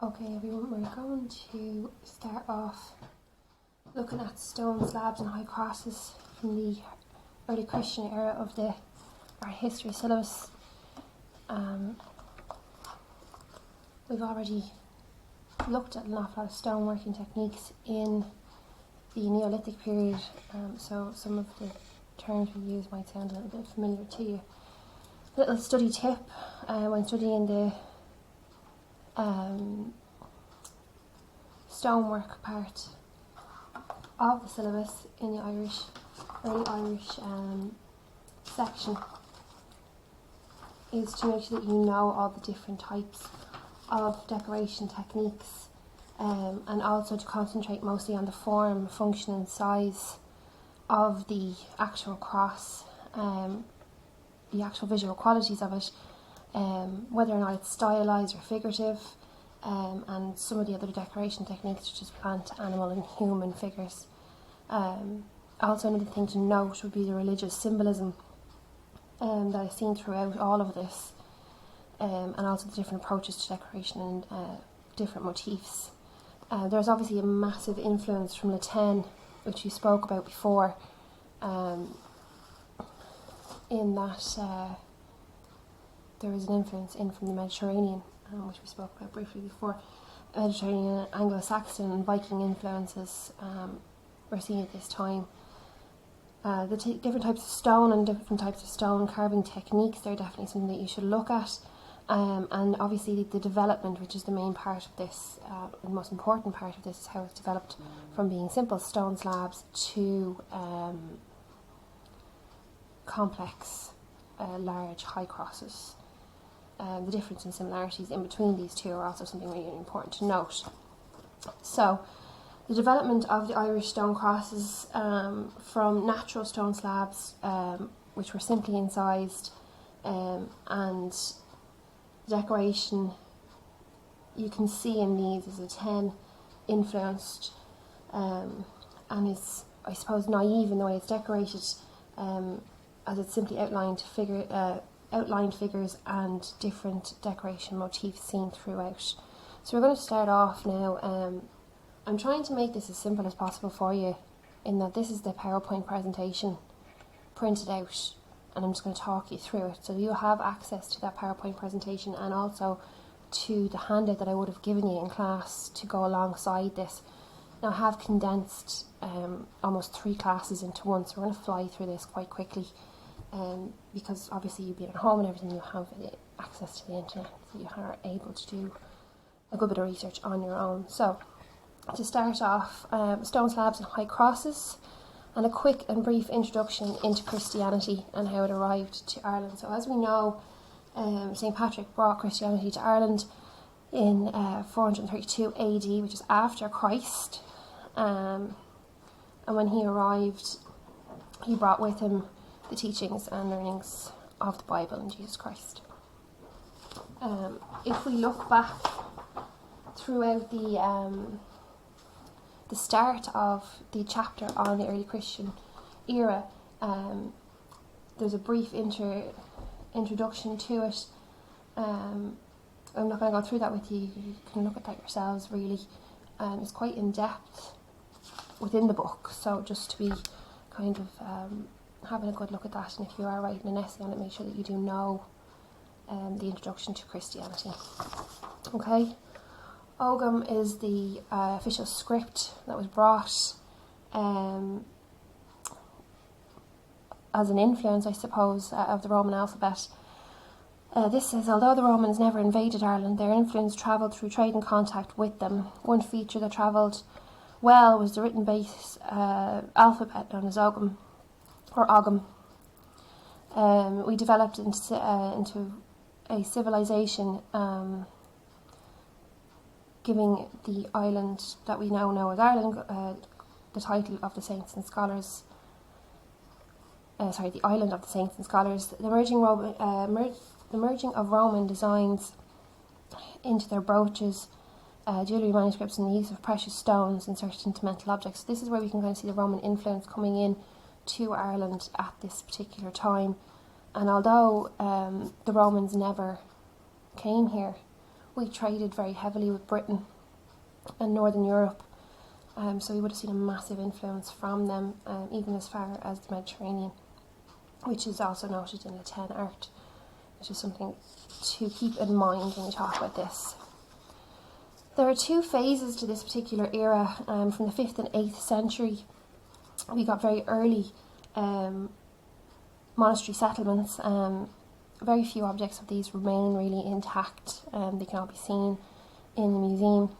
Okay everyone, we're going to start off looking at stone slabs and high crosses from the early Christian era of the art history syllabus. We've already looked at an awful lot of stoneworking techniques in the Neolithic period, so some of the terms we use might sound a little bit familiar to you. Little study tip when studying the stonework part of the syllabus in the early Irish section is to make sure that you know all the different types of decoration techniques, and also to concentrate mostly on the form, function and size of the actual cross, the actual visual qualities of it, whether or not it's stylized or figurative, and some of the other decoration techniques such as plant, animal and human figures. Also another thing to note would be the religious symbolism that I've seen throughout all of this, and also the different approaches to decoration and different motifs. There's obviously a massive influence from Latin, which you spoke about before, in that there is an influence in from the Mediterranean, which we spoke about briefly before. Mediterranean, Anglo-Saxon and Viking influences we're seeing at this time. The different types of stone and different types of stone carving techniques, they're definitely something that you should look at. And obviously the development, which is the main part of this, the most important part of this, is how it's developed from being simple stone slabs to complex, large, high crosses. The difference and similarities in between these two are also something really important to note. So, the development of the Irish stone crosses from natural stone slabs, which were simply incised, and decoration you can see in these is a 10 influenced, and is, I suppose, naive in the way it's decorated, as it's simply outlined figures and different decoration motifs seen throughout. So we're going to start off now. I'm trying to make this as simple as possible for you, in that this is the PowerPoint presentation printed out, and I'm just going to talk you through it. So you'll have access to that PowerPoint presentation and also to the handout that I would have given you in class to go alongside this. Now I have condensed almost 3 classes into one, so we're going to fly through this quite quickly, because obviously you'll be at home and everything, you have access to the internet, so you are able to do a good bit of research on your own. So to start off, stone slabs and high crosses, and a quick and brief introduction into Christianity and how it arrived to Ireland. So as we know, St. Patrick brought Christianity to Ireland in 432 AD, which is after Christ, and when he arrived, he brought with him the teachings and learnings of the Bible and Jesus Christ. If we look back throughout the start of the chapter on the early Christian era, there's a brief introduction to it. I'm not going to go through that with you. You can look at that yourselves, really. It's quite in depth within the book, so just to be kind of having a good look at that, and if you are writing an essay on it, make sure that you do know the introduction to Christianity. Okay. Ogham is the official script that was brought as an influence, I suppose, of the Roman alphabet. This says, although the Romans never invaded Ireland, their influence travelled through trade and contact with them. One feature that travelled well was the written base alphabet known as Ogham, or Ogham. We developed into a civilization, giving the island that we now know as Ireland the title of the saints and scholars. The island of the saints and scholars. The merging of Roman designs into their brooches, jewellery, manuscripts, and the use of precious stones inserted into metal objects. So this is where we can kind of see the Roman influence coming in to Ireland at this particular time. And although the Romans never came here, we traded very heavily with Britain and Northern Europe, so we would have seen a massive influence from them, even as far as the Mediterranean, which is also noted in Latin art, which is something to keep in mind when we talk about this. There are two phases to this particular era. From the 5th and 8th century, we got very early monastery settlements. Very few objects of these remain really intact. They can all be seen in the museum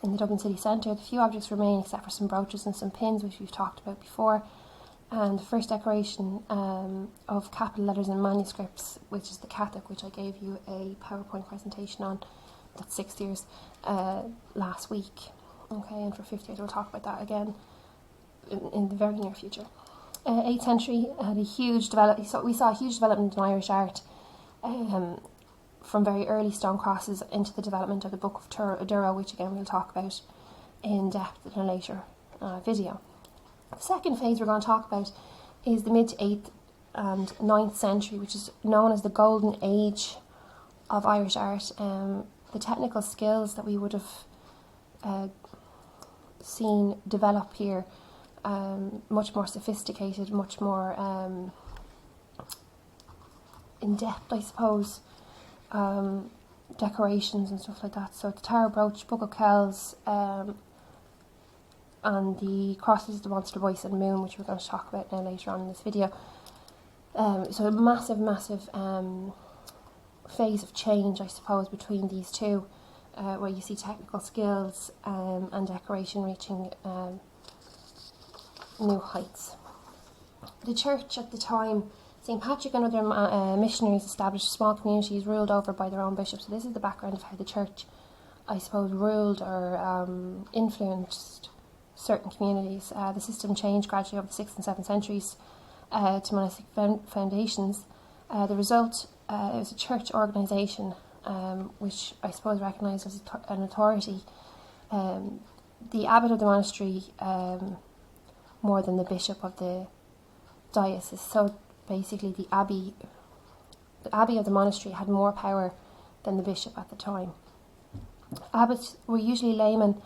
in the Dublin city centre. The few objects remain except for some brooches and some pins, which we've talked about before, and the first decoration of capital letters and manuscripts, which is the Catholic, which I gave you a PowerPoint presentation on. That's 6 years last week. Okay, and for 50 years we'll talk about that again in the very near future. 8th century had a huge development. We saw a huge development in Irish art, from very early stone crosses into the development of the Book of Dura, which again we'll talk about in depth in a later video. The second phase we're going to talk about is the mid to 8th and 9th century, which is known as the golden age of Irish art. The technical skills that we would have seen develop here, much more sophisticated, much more in depth, I suppose, decorations and stuff like that. So the Tower Brooch, Book of Kells, and the crosses, the Monster Voice and Moon, which we're going to talk about now later on in this video. So a massive phase of change, I suppose, between these two, where you see technical skills and decoration reaching new heights. The church at the time, St. Patrick and other missionaries established small communities ruled over by their own bishops. So this is the background of how the church, I suppose, ruled or influenced certain communities. The system changed gradually over the 6th and 7th centuries to monastic foundations. The result is a church organisation, which I suppose recognised as an authority. The abbot of the monastery more than the bishop of the diocese. So basically the abbey of the monastery had more power than the bishop at the time. Abbots were usually laymen,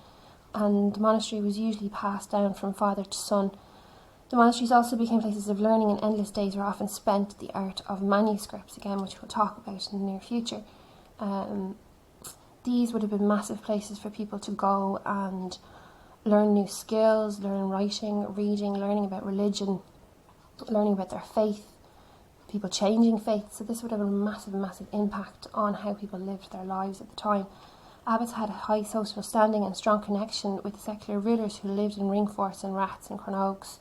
and the monastery was usually passed down from father to son. The monasteries also became places of learning, and endless days were often spent at the art of manuscripts, again, which we'll talk about in the near future. These would have been massive places for people to go and learn new skills, learn writing, reading, learning about religion, learning about their faith, people changing faith. So this would have a massive impact on how people lived their lives at the time. Abbots had a high social standing and strong connection with the secular rulers who lived in Ringforts and Rats and Cronogues.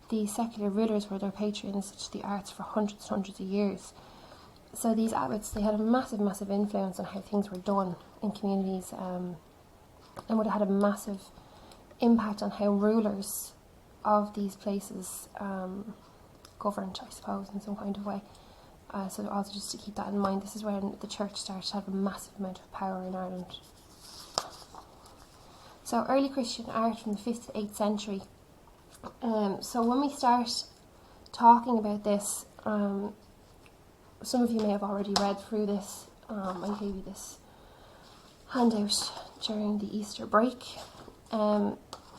These secular rulers were their patrons to the arts for hundreds of years. So these abbots, they had a massive influence on how things were done in communities, and would have had a massive impact on how rulers of these places governed, I suppose, in some kind of way. So also just to keep that in mind, this is when the church started to have a massive amount of power in Ireland. So early Christian art from the 5th to 8th century. So when we start talking about this, some of you may have already read through this. I gave you this handout during the Easter break.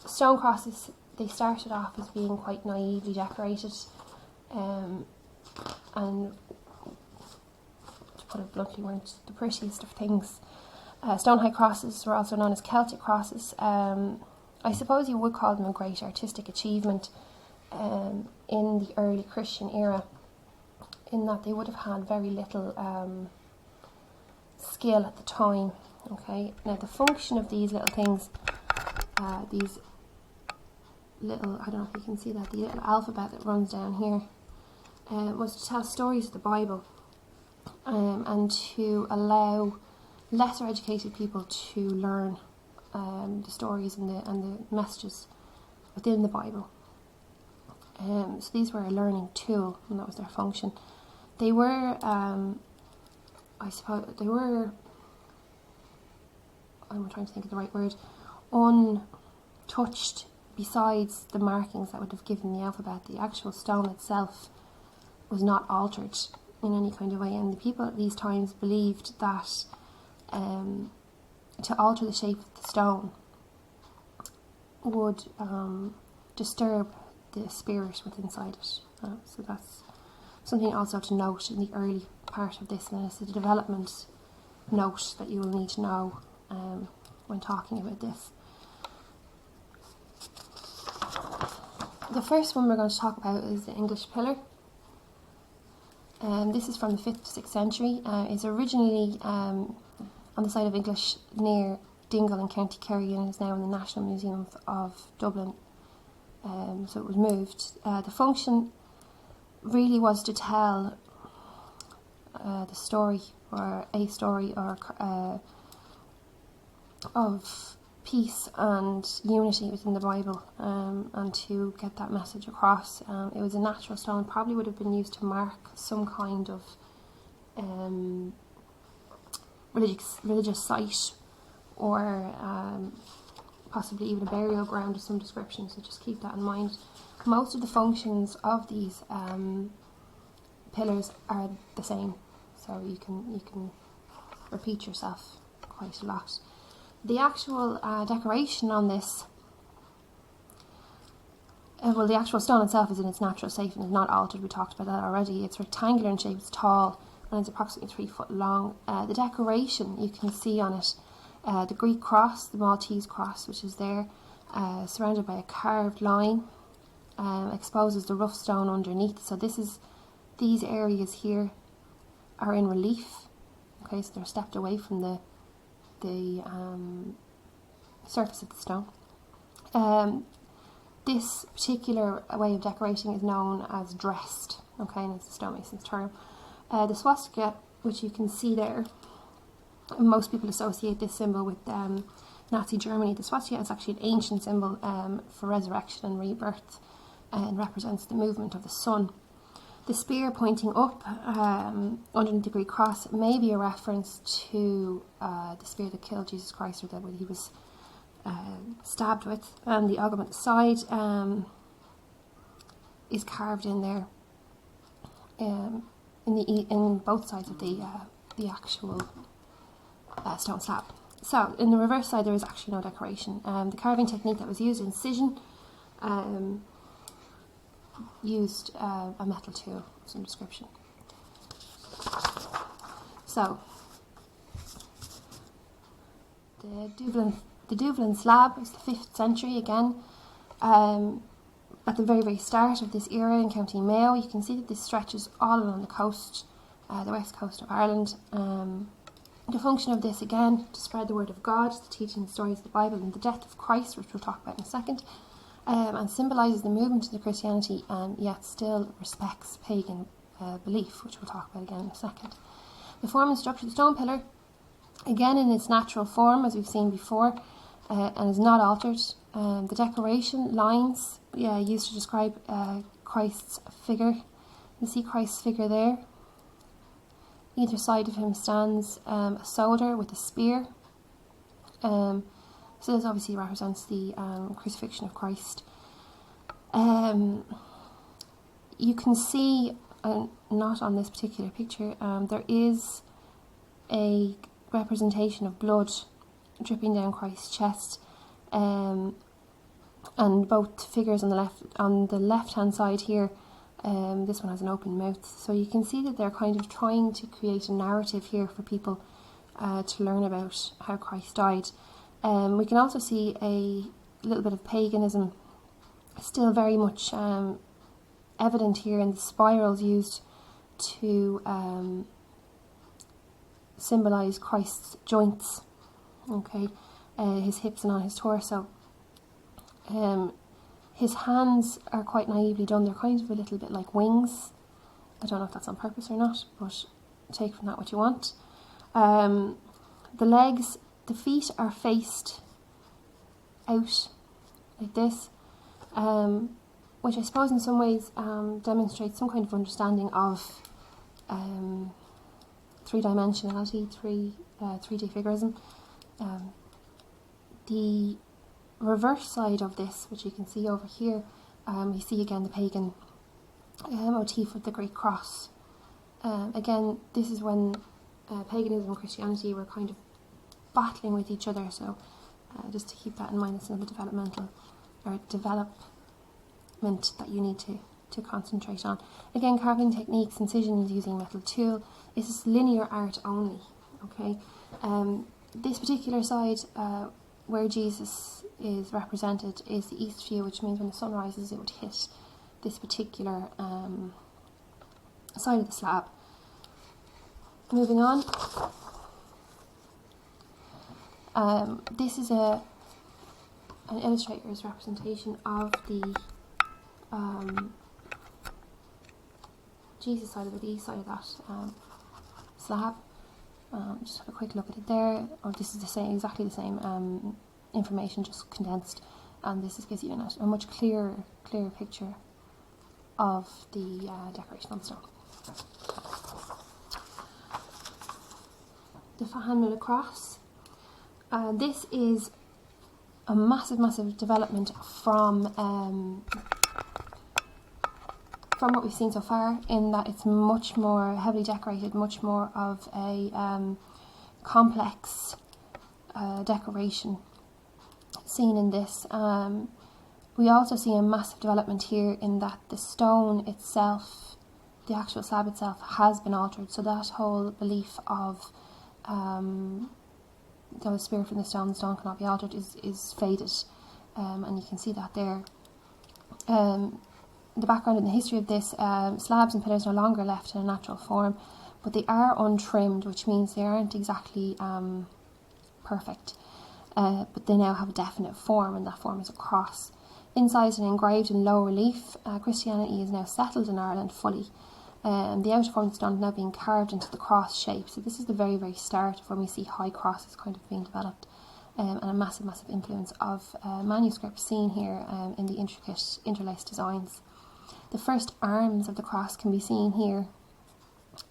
Stone crosses, they started off as being quite naively decorated, and to put it bluntly, weren't the prettiest of things. Stone high crosses were also known as Celtic crosses. I suppose you would call them a great artistic achievement in the early Christian era, in that they would have had very little skill at the time. Okay, now the function of these little things, these little, I don't know if you can see that, the little alphabet that runs down here, was to tell stories of the Bible, and to allow lesser educated people to learn the stories and the messages within the Bible. So these were a learning tool, and that was their function. They were, I suppose, I'm trying to think of the right word, untouched, besides the markings that would have given the alphabet. The actual stone itself was not altered in any kind of way, and the people at these times believed that to alter the shape of the stone would disturb the spirit within inside it. So that's something also to note in the early part of this, and it's a development note that you will need to know when talking about this. The first one we're going to talk about is the English pillar. This is from the 5th to 6th century. It's originally on the site of English near Dingle in County Kerry, and is now in the National Museum of Dublin. So it was moved. The function really was to tell the story, or a story, or of peace and unity within the Bible, and to get that message across. It was a natural stone, probably would have been used to mark some kind of religious site, or possibly even a burial ground of some description, so just keep that in mind. Most of the functions of these pillars are the same, so you can repeat yourself quite a lot. The actual decoration on this, well, the actual stone itself is in its natural shape and is not altered. We talked about that already. It's rectangular in shape, it's tall, and it's approximately 3 foot long. The decoration, you can see on it, the Greek cross, the Maltese cross, which is there, surrounded by a carved line, exposes the rough stone underneath. So these areas here are in relief. Okay, so they're stepped away from the surface of the stone. This particular way of decorating is known as dressed, okay, and it's a stonemason's term. The swastika, which you can see there, most people associate this symbol with Nazi Germany. The swastika is actually an ancient symbol for resurrection and rebirth, and represents the movement of the sun. The spear pointing up underneath the Greek cross may be a reference to the spear that killed Jesus Christ, or that he was stabbed with, and the ogam at the side is carved in there in both sides of the actual stone slab. So in the reverse side there is actually no decoration. The carving technique that was used, incision, used a metal tool of some description. So the Dublin slab is the 5th century again. At the very start of this era in County Mayo, you can see that this stretches all along the coast, the west coast of Ireland. The function of this, again, to spread the word of God, the teaching the stories of the Bible and the death of Christ, which we'll talk about in a second, and symbolises the movement into Christianity, yet still respects pagan belief, which we'll talk about again in a second. The form and structure of the stone pillar, again in its natural form, as we've seen before, and is not altered. The decoration lines used to describe Christ's figure. You see Christ's figure there. Either side of him stands a soldier with a spear. So this obviously represents the crucifixion of Christ. You can see, not on this particular picture, there is a representation of blood dripping down Christ's chest, and both figures on the left hand side here, this one has an open mouth, so you can see that they're kind of trying to create a narrative here for people to learn about how Christ died. We can also see a little bit of paganism still very much evident here in the spirals used to symbolise Christ's joints, okay, his hips and on his torso. His hands are quite naively done. They're kind of a little bit like wings. I don't know if that's on purpose or not, but take from that what you want. The legs, the feet are faced out like this, which I suppose in some ways demonstrates some kind of understanding of three-dimensionality, 3D figurism. The reverse side of this, which you can see over here, you see again the pagan motif of the Greek cross. Again, this is when paganism and Christianity were kind of battling with each other. So just to keep that in mind, it's another development that you need to concentrate on. Again, carving techniques, incisions using metal tool. This is linear art only. Okay, this particular side where Jesus is represented is the east view, which means when the sun rises it would hit this particular side of the slab. Moving on, this is an illustrator's representation of the Jesus side of it, the east side of that slab. Just have a quick look at it there. Oh, this is the same, exactly the same information, just condensed, and this gives you a much clearer picture of the decoration on stone. The hand-milled cross. This is a massive development from what we've seen so far, in that it's much more heavily decorated, much more of a complex decoration seen in this. We also see a massive development here in that the stone itself, the actual slab itself, has been altered. So that whole belief of the spirit from the stone cannot be altered is faded, and you can see that there. The background and the history of this, slabs and pillars are no longer left in a natural form, but they are untrimmed, which means they aren't exactly perfect, but they now have a definite form, and that form is a cross. Incised and engraved in low relief, Christianity is now settled in Ireland fully. The outer form of the stone is now being carved into the cross shape. So this is the very start of when we see high crosses kind of being developed, and a massive influence of manuscripts seen here in the intricate interlaced designs. The first arms of the cross can be seen here,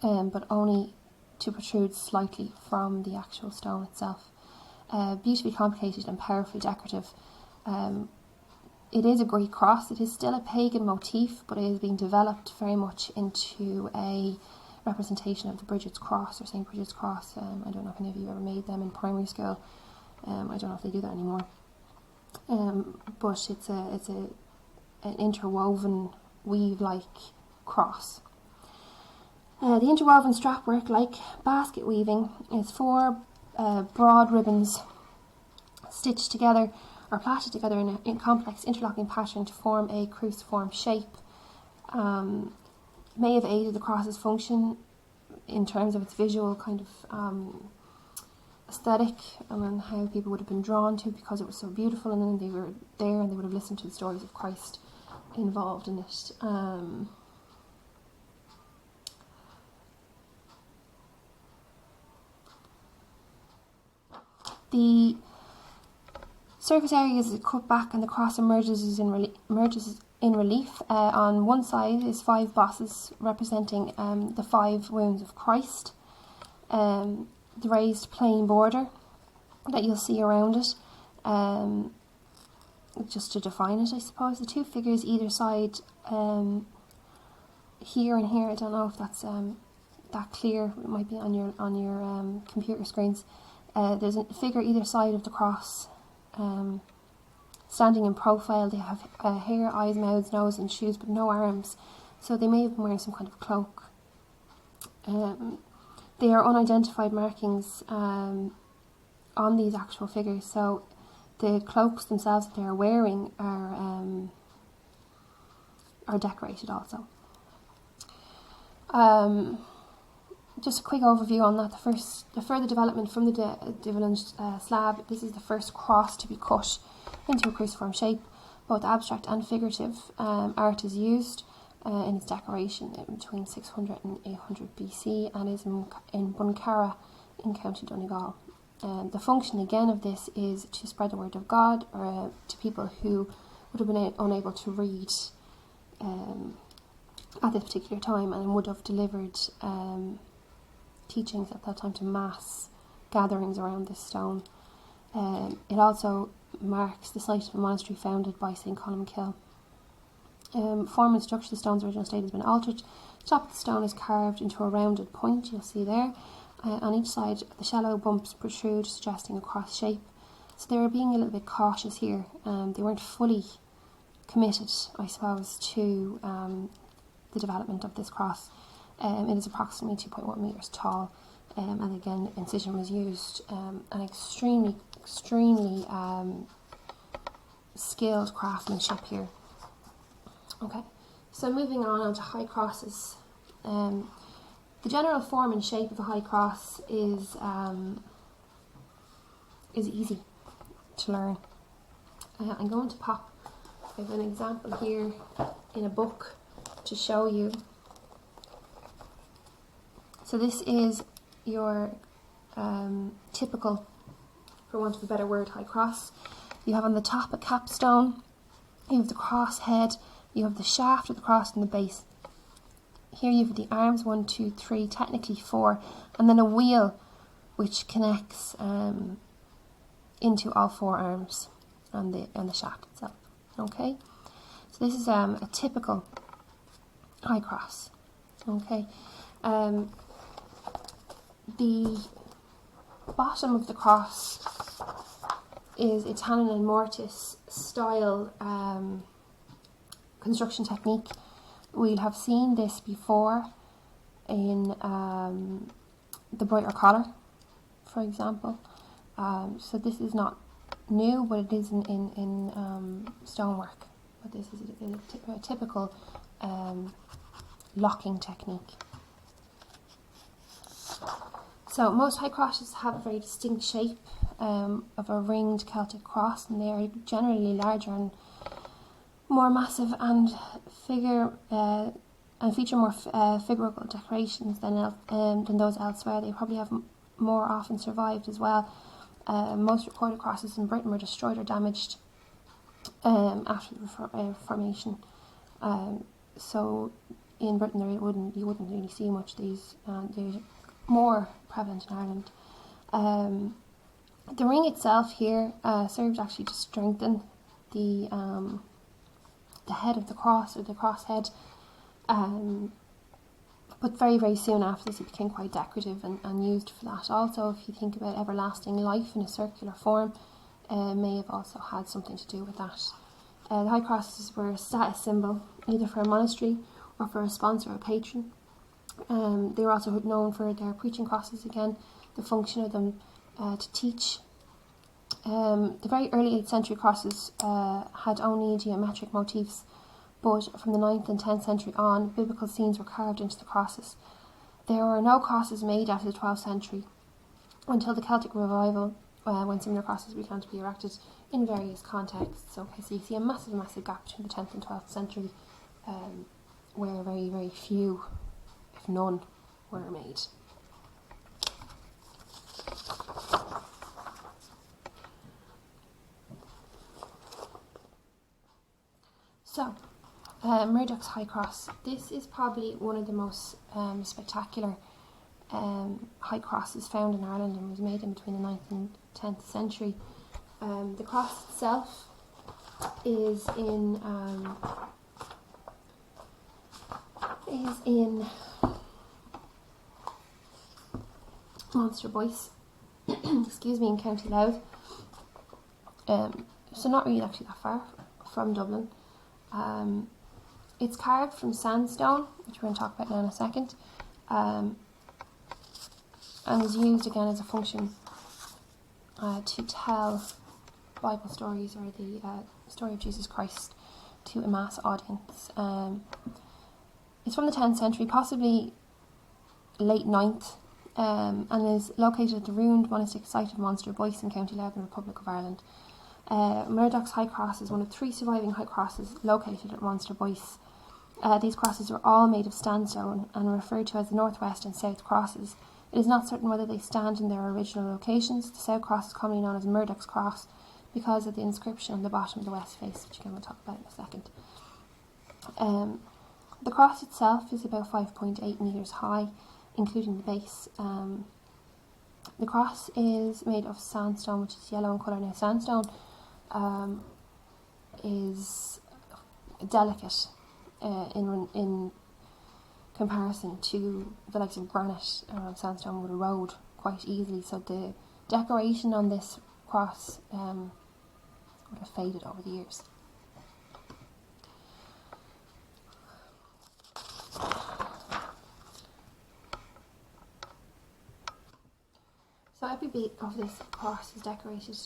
but only to protrude slightly from the actual stone itself. Beautifully complicated and powerfully decorative. It is a Greek cross. It is still a pagan motif, but it is being developed very much into a representation of the Bridget's Cross, or St. Bridget's Cross. I don't know if any of you ever made them in primary school. I don't know if they do that anymore. But it's an interwoven weave-like cross. The interwoven strapwork, like basket weaving, is 4 broad ribbons stitched together or plaited together in a complex interlocking pattern to form a cruciform shape. May have aided the cross's function in terms of its visual kind of aesthetic, and how people would have been drawn to it because it was so beautiful, and then they were there and they would have listened to the stories of Christ involved in it. The surface area is cut back and the cross emerges in relief. On one side is 5 bosses representing the 5 wounds of Christ. The raised plain border that you'll see around it, just to define it, I suppose. The 2 figures either side, here and here, I don't know if that's that clear, it might be on your computer screens. There's a figure either side of the cross, standing in profile. They have hair, eyes, mouths, nose and shoes, but no arms, so they may have been wearing some kind of cloak. They are unidentified markings on these actual figures, so the cloaks themselves that they are wearing are decorated also. Just a quick overview on that. The further development from the Divilland slab. This is the first cross to be cut into a cruciform shape. Both abstract and figurative art is used in its decoration between 600 and 800 BC, and is in Buncara in County Donegal. The function again of this is to spread the word of God to people who would have been unable to read at this particular time, and would have delivered teachings at that time to mass gatherings around this stone. It also marks the site of a monastery founded by St. Columkill. Form and structure of the stone's original state has been altered. The top of the stone is carved into a rounded point, you'll see there, On each side, the shallow bumps protrude, suggesting a cross shape. So they were being a little bit cautious here. They weren't fully committed, I suppose, to the development of this cross. It is approximately 2.1 metres tall, and again, incision was used, and extremely skilled craftsmanship here. Okay, so moving on to high crosses. The general form and shape of a high cross is easy to learn. I'm going to pop an example here in a book to show you. So this is your typical, for want of a better word, high cross. You have on the top a capstone, you have the cross head, you have the shaft of the cross and the base. Here you have the arms, 1, 2, 3, technically 4, and then a wheel which connects into all 4 arms and the shaft itself. Okay, so this is a typical high cross. Okay, the bottom of the cross is Italian and mortise style construction technique. We'll have seen this before in the brighter collar, for example. So this is not new, but it is in stonework. But this is a typical locking technique. So most high crosses have a very distinct shape of a ringed Celtic cross, and they are generally larger and more massive and feature more figurable decorations than those elsewhere. They probably have more often survived as well. Most recorded crosses in Britain were destroyed or damaged after the Reformation. So in Britain you wouldn't really see much of these. They're more prevalent in Ireland. The ring itself here served actually to strengthen the head of the cross, or the cross head, but very soon after this it became quite decorative and used for that. Also, if you think about everlasting life in a circular form, may have also had something to do with that. The high crosses were a status symbol, either for a monastery or for a sponsor or patron. They were also known for their preaching crosses, again, the function of them to teach. The very early 8th century crosses had only geometric motifs, but from the 9th and 10th century on, biblical scenes were carved into the crosses. There were no crosses made after the 12th century, until the Celtic revival, when similar crosses began to be erected in various contexts. Okay, so you see a massive gap between the 10th and 12th century, where very few, if none, were made. So, Murdoch's High Cross. This is probably one of the most spectacular high crosses found in Ireland, and was made in between the 9th and 10th century. The cross itself is in Monster Boyce, excuse me, in County Louth. So not really actually that far from Dublin. It's carved from sandstone, which we're going to talk about now in a second, and is used again as a function to tell Bible stories, or the story of Jesus Christ, to a mass audience. It's from the 10th century, possibly late 9th, and is located at the ruined monastic site of Monster Boyce in County Louth, in the Republic of Ireland. Murdoch's High Cross is one of 3 surviving high crosses located at Monster Boyce. These crosses were all made of sandstone and referred to as the Northwest and South Crosses. It is not certain whether they stand in their original locations. The South Cross is commonly known as Murdoch's Cross because of the inscription on the bottom of the west face, which again we'll talk about in a second. The cross itself is about 5.8 metres high, including the base. The cross is made of sandstone, which is yellow in colour. Now, sandstone is delicate in comparison to the likes of granite and sandstone would erode quite easily. So the decoration on this cross would have faded over the years. So every bit of this cross is decorated,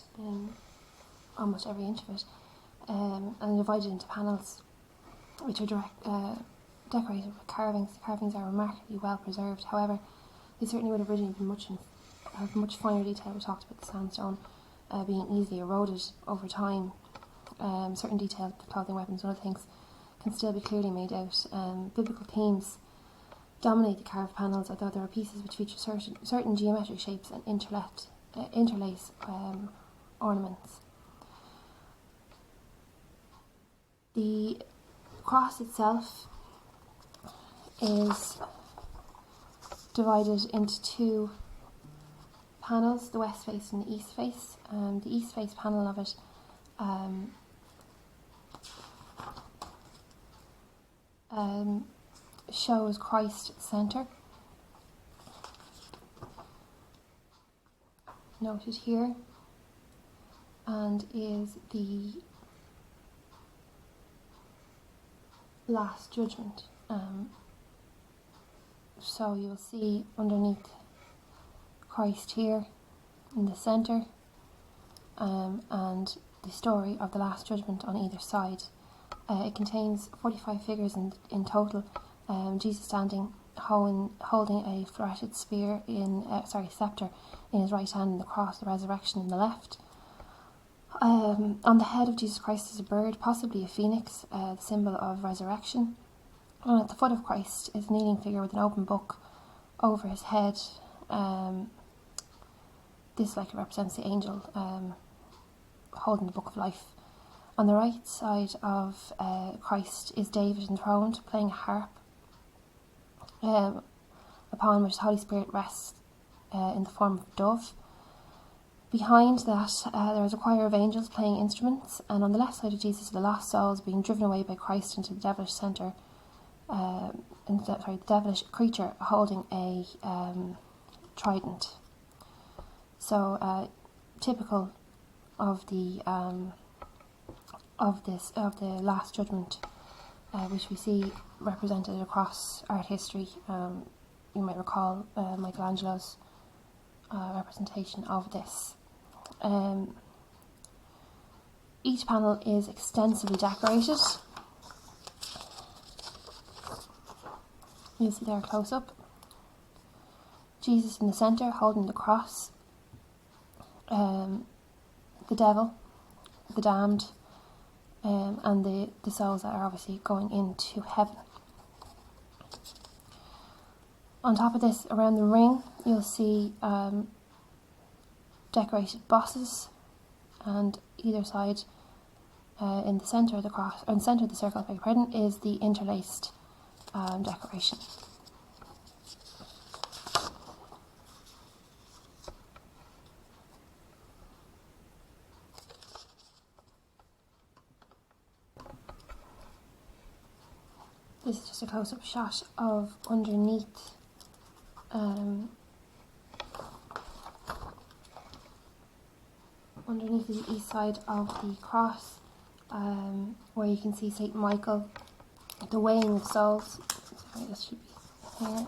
almost every inch of it, and divided into panels, which are decorated with carvings. The carvings are remarkably well preserved. However, they certainly would have originally been much finer detail. We talked about the sandstone being easily eroded over time. Certain details, clothing, weapons, and other things can still be clearly made out. Biblical themes dominate the carved panels, although there are pieces which feature certain geometric shapes and interlace ornaments. The cross itself is divided into two panels, the west face and the east face. The east face panel of it shows Christ at the centre, noted here, and is the Last Judgment. So you'll see underneath Christ here in the centre, and the story of the Last Judgment on either side. It contains 45 figures in total. Jesus standing holding a flourished scepter in his right hand, and the cross, the resurrection, in the left. On the head of Jesus Christ is a bird, possibly a phoenix, the symbol of resurrection. And at the foot of Christ is a kneeling figure with an open book over his head. This likely represents the angel holding the book of life. On the right side of Christ is David enthroned, playing a harp, upon which the Holy Spirit rests in the form of a dove. Behind that, there is a choir of angels playing instruments, and on the left side of Jesus are the lost souls being driven away by Christ into the devilish centre. The devilish creature holding a trident. So, typical of the Last Judgment, which we see represented across art history. You might recall Michelangelo's representation of this. Each panel is extensively decorated. You'll see there close up. Jesus in the centre holding the cross. The devil, the damned, and the souls that are obviously going into heaven. On top of this, around the ring, you'll see decorated bosses, and either side, in the centre of the cross, or in the centre of the circle, is the interlaced decoration. This is just a close-up shot of underneath the east side of the cross, where you can see St. Michael, the weighing of souls. Sorry, this should be here.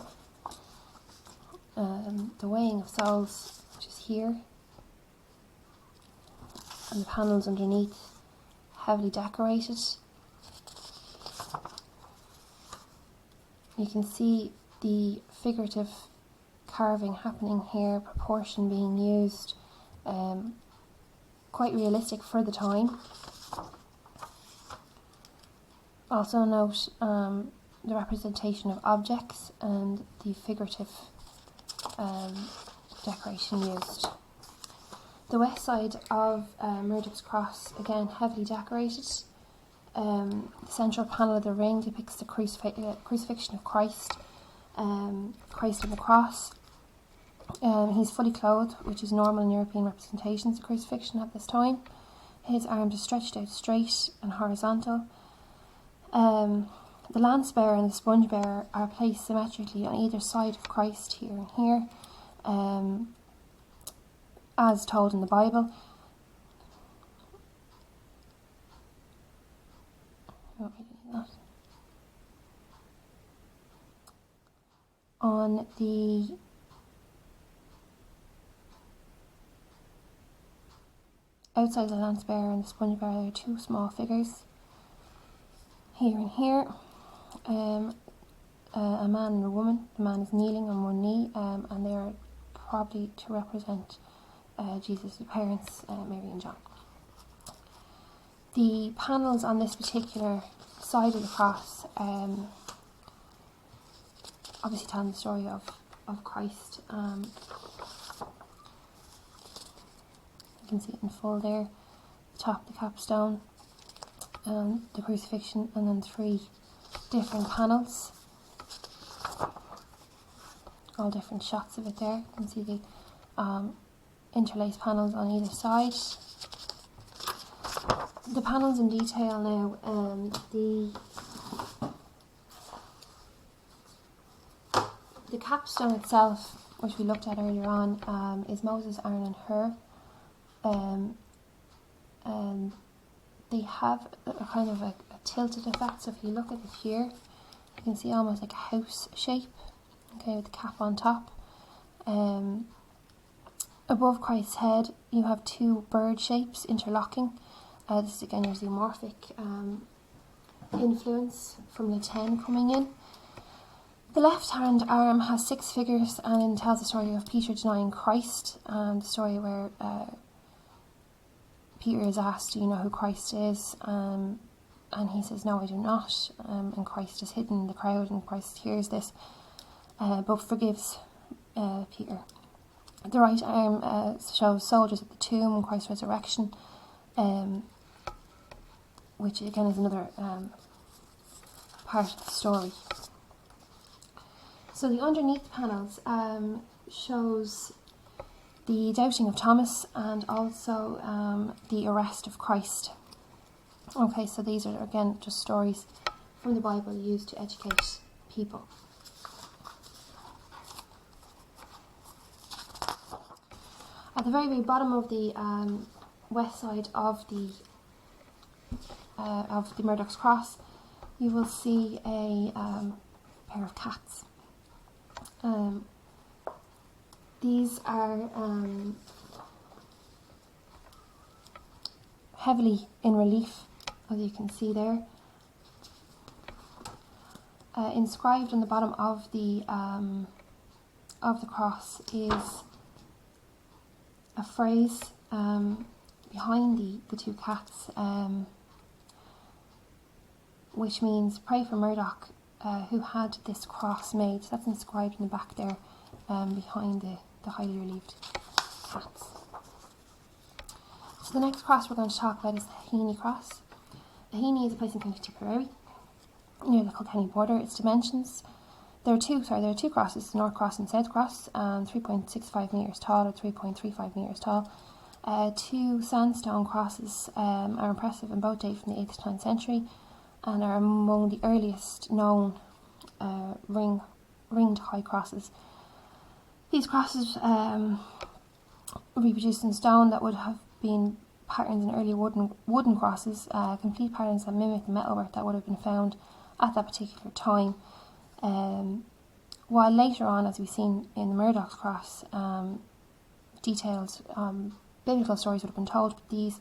The weighing of souls, which is here, and the panels underneath, heavily decorated. You can see the figurative carving happening here, proportion being used, quite realistic for the time. Also note the representation of objects and the figurative decoration used. The west side of Murdoch's cross, again heavily decorated. The central panel of the ring depicts the crucifixion of Christ, Christ on the cross. He's fully clothed, which is normal in European representations of crucifixion at this time. His arms are stretched out straight and horizontal. The lance bearer and the sponge bearer are placed symmetrically on either side of Christ, here and here, as told in the Bible. Oh, I didn't do that. On the outside of the lance bearer and the sponge bearer, there are two small figures, here and here. A man and a woman. The man is kneeling on one knee, and they are probably to represent Jesus' parents, Mary and John. The panels on this particular side of the cross obviously tell the story of Christ. You can see it in full there. The top, the capstone, the crucifixion, and then 3 different panels. All different shots of it there. You can see the interlaced panels on either side. The panels in detail now, the capstone itself, which we looked at earlier on, is Moses, Aaron and Hur. They have a kind of a tilted effect, so if you look at it here, you can see almost like a house shape, okay, with the cap on top. Above Christ's head, you have 2 bird shapes interlocking. This is again your zoomorphic influence from the 10 coming in. The left hand arm has 6 figures and tells the story of Peter denying Christ, and the story where Peter is asked, do you know who Christ is? And he says, no, I do not. And Christ is hidden in the crowd, and Christ hears this, but forgives Peter. The right arm shows soldiers at the tomb and Christ's resurrection, which again is another part of the story. So the underneath panels shows the doubting of Thomas and also the arrest of Christ. Okay, so these are again just stories from the Bible used to educate people. At the very, very bottom of the west side of the Murdoch's cross, you will see a pair of cats. These are heavily in relief, as you can see there. Inscribed on the bottom of the cross is a phrase behind the 2 cats, which means pray for Murdoch, who had this cross made. So that's inscribed in the back there, behind the highly relieved cats. So the next cross we're going to talk about is the Heaney cross. The Heaney is a place in County Tipperary, near the Kilkenny border. Its dimensions, there are two crosses, the North Cross and South Cross, 3.65 metres tall or 3.35 metres tall. 2 sandstone crosses are impressive and both date from the 8th to 9th century and are among the earliest known ringed high crosses. These crosses reproduced in stone that would have been patterns in early wooden crosses, complete patterns that mimic the metalwork that would have been found at that particular time. While later on, as we've seen in the Murdoch's cross, detailed biblical stories would have been told, but these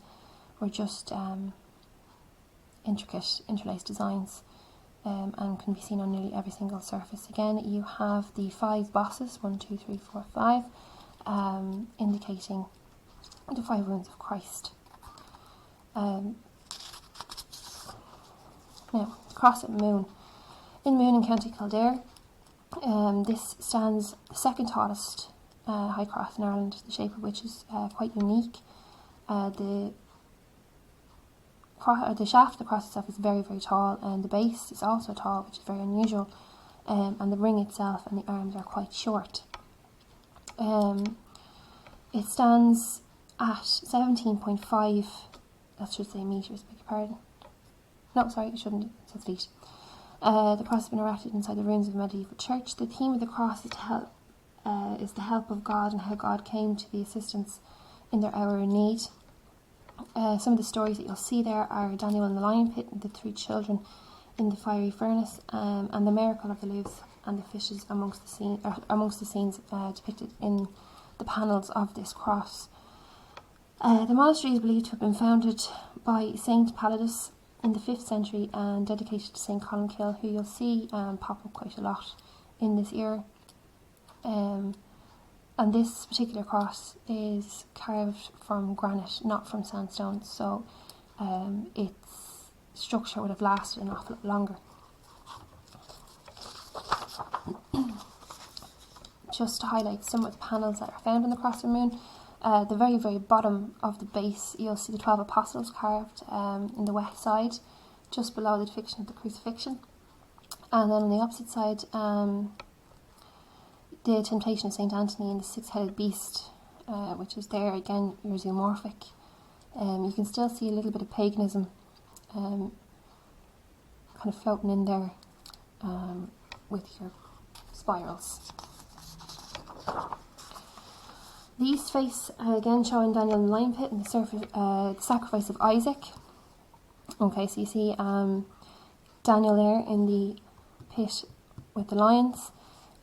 were just intricate interlaced designs, and can be seen on nearly every single surface. Again, you have the 5 bosses, 1, 2, 3, 4, 5, indicating the 5 wounds of Christ. Now, the cross at Moon. In Moon in County Kildare, this stands the 2nd tallest high cross in Ireland, the shape of which is quite unique. The shaft of the cross itself is very, very tall, and the base is also tall, which is very unusual, and the ring itself and the arms are quite short. It stands at 17.5, that should say metres, beg your pardon. No, sorry, it shouldn't, it says feet. The cross has been erected inside the ruins of a medieval church. The theme of the cross is the help of God and how God came to the assistance in their hour of need. Some of the stories that you'll see there are Daniel in the lion pit, and the 3 children in the fiery furnace, and the miracle of the loaves and the fishes amongst the scenes depicted in the panels of this cross. The monastery is believed to have been founded by Saint Palladius in the 5th century and dedicated to Saint Columkill, who you'll see pop up quite a lot in this era. And this particular cross is carved from granite, not from sandstone, so its structure would have lasted an awful lot longer. Just to highlight some of the panels that are found in the cross of the moon, the very, very bottom of the base, you'll see the 12 apostles carved in the west side, just below the depiction of the crucifixion. And then on the opposite side, the temptation of St. Anthony and the 6-headed beast, which is there again, your zoomorphic. You can still see a little bit of paganism kind of floating in there with your spirals. The east face, again showing Daniel in the lion pit and the sacrifice of Isaac. Okay, so you see Daniel there in the pit with the lions,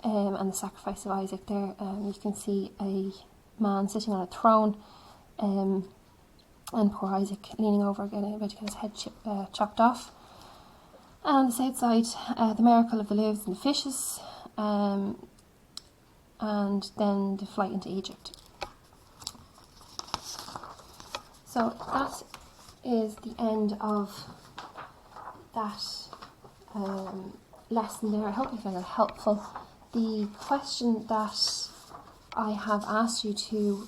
and the sacrifice of Isaac there. You can see a man sitting on a throne, and poor Isaac leaning over, about to get his head chopped off. And on the south side, the miracle of the loaves and the fishes, and then the flight into Egypt. So that is the end of that lesson there. I hope you found it helpful. The question that I have asked you to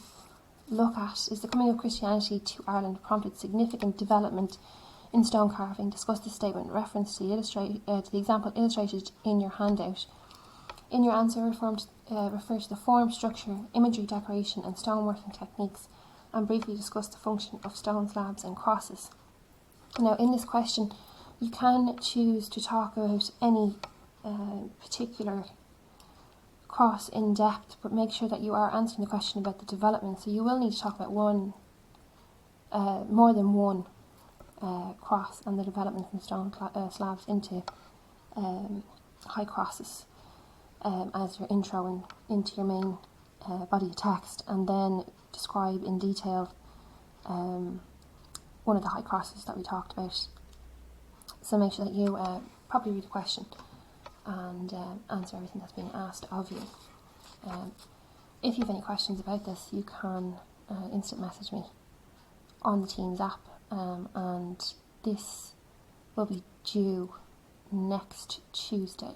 look at is: the coming of Christianity to Ireland prompted significant development in stone carving. Discuss the statement in reference to the example illustrated in your handout. In your answer, refer to the form, structure, imagery, decoration and stoneworking techniques, and briefly discuss the function of stone slabs and crosses. Now, in this question, you can choose to talk about any particular cross in depth, but make sure that you are answering the question about the development. So you will need to talk about more than one cross and the development from stone slabs into high crosses as your intro into your main body of text, and then describe in detail one of the high crosses that we talked about. So make sure that you properly read the question and answer everything that's being asked of you. If you have any questions about this, you can instant message me on the Teams app, and this will be due next Tuesday.